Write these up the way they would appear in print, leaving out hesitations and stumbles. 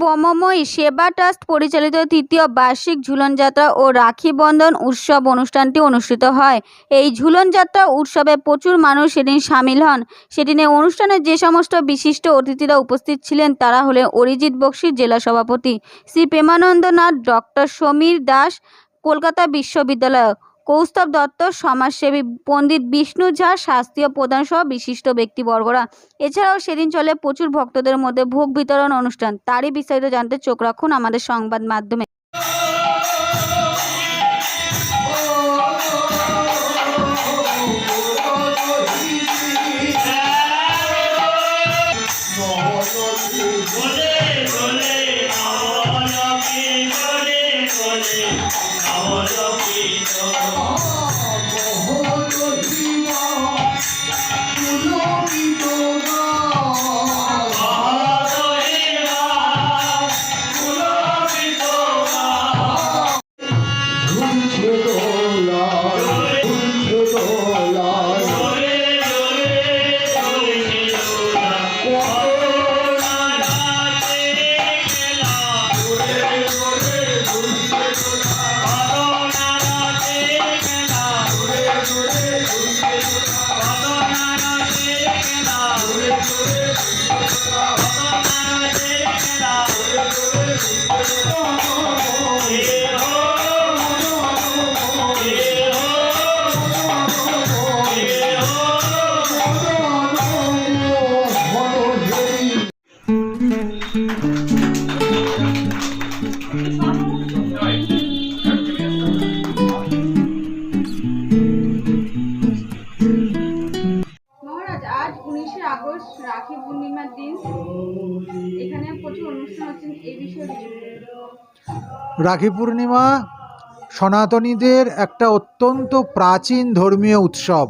ব্রহ্মময়ী সেবা ট্রাস্ট পরিচালিত তৃতীয় বার্ষিক ঝুলন যাত্রা ও রাখি বন্ধন উৎসব অনুষ্ঠানটি অনুষ্ঠিত হয়। এই ঝুলন যাত্রা উৎসবে প্রচুর মানুষ সেদিন সামিল হন। সেদিনে অনুষ্ঠানে যে সমস্ত বিশিষ্ট অতিথিরা উপস্থিত ছিলেন তারা হলেন অরিজিৎ বক্সী জেলা সভাপতি, শ্রী প্রেমানন্দ নাথ, ডক্টর সমীর দাস কলকাতা বিশ্ববিদ্যালয়, কৌস্তব দত্ত সমাজসেবী, পণ্ডিত বিষ্ণু ঝা শাস্ত্রীয় প্রধান সহ বিশিষ্ট ব্যক্তিবর্গরা। এছাড়াও সেদিন চলে প্রচুর ভক্তদের মধ্যে ভোগ বিতরণ অনুষ্ঠান। তারই বিস্তারিত জানতে চোখ রাখুন আমাদের সংবাদ মাধ্যমে। মহারাজ, আজ 19শে আগস্ট রাখি পূর্ণিমার দিন। এখানে প্রচুর অনুষ্ঠান হচ্ছে, এই বিষয়ে রাখি পূর্ণিমা সনাতনীদের একটা অত্যন্ত প্রাচীন ধর্মীয় উৎসব।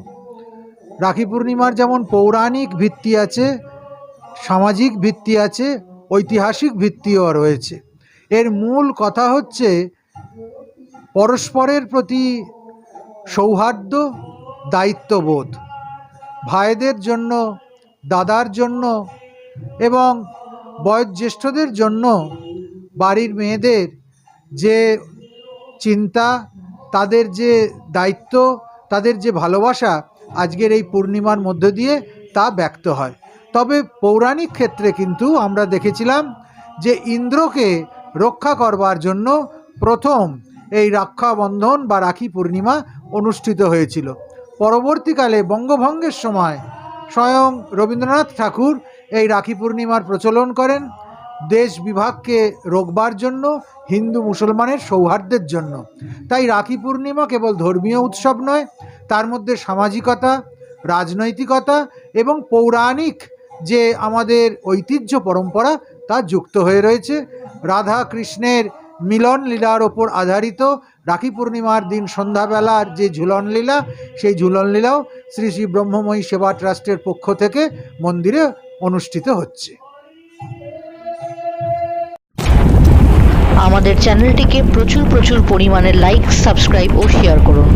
রাখি পূর্ণিমার যেমন পৌরাণিক ভিত্তি আছে, সামাজিক ভিত্তি আছে, ঐতিহাসিক ভিত্তিও রয়েছে। এর মূল কথা হচ্ছে পরস্পরের প্রতি সৌহার্দ্য, দায়িত্ববোধ। ভাইদের জন্য, দাদার জন্য এবং বয়োজ্যেষ্ঠদের জন্য বাড়ির মেয়েদের যে চিন্তা, তাদের যে দায়িত্ব, তাদের যে ভালোবাসা আজকের এই পূর্ণিমার মধ্য দিয়ে তা ব্যক্ত হয়। তবে পৌরাণিক ক্ষেত্রে কিন্তু আমরা দেখেছিলাম যে ইন্দ্রকে রক্ষা করবার জন্য প্রথম এই রক্ষাবন্ধন বা রাখি পূর্ণিমা অনুষ্ঠিত হয়েছিল। পরবর্তীকালে বঙ্গভঙ্গের সময় স্বয়ং রবীন্দ্রনাথ ঠাকুর এই রাখি পূর্ণিমার প্রচলন করেন দেশ বিভাগকে রোকবার জন্য, হিন্দু মুসলমানের সৌহার্দ্যের জন্য। তাই রাখি পূর্ণিমা কেবল ধর্মীয় উৎসব নয়, তার মধ্যে সামাজিকতা, রাজনৈতিকতা এবং পৌরাণিক যে আমাদের ঐতিহ্য পরম্পরা তা যুক্ত হয়ে রয়েছে। রাধা কৃষ্ণের মিলন লীলার ওপর আধারিত রাখি পূর্ণিমার দিন সন্ধ্যাবেলার যে ঝুলন লীলা, সেই ঝুলন লীলাও শ্রী শ্রী ব্রহ্মময়ী সেবা ট্রাস্টের পক্ষ থেকে মন্দিরে অনুষ্ঠিত হচ্ছে। আমাদের চ্যানেলটিকে প্রচুর পরিমাণে লাইক, সাবস্ক্রাইব ও শেয়ার করুন।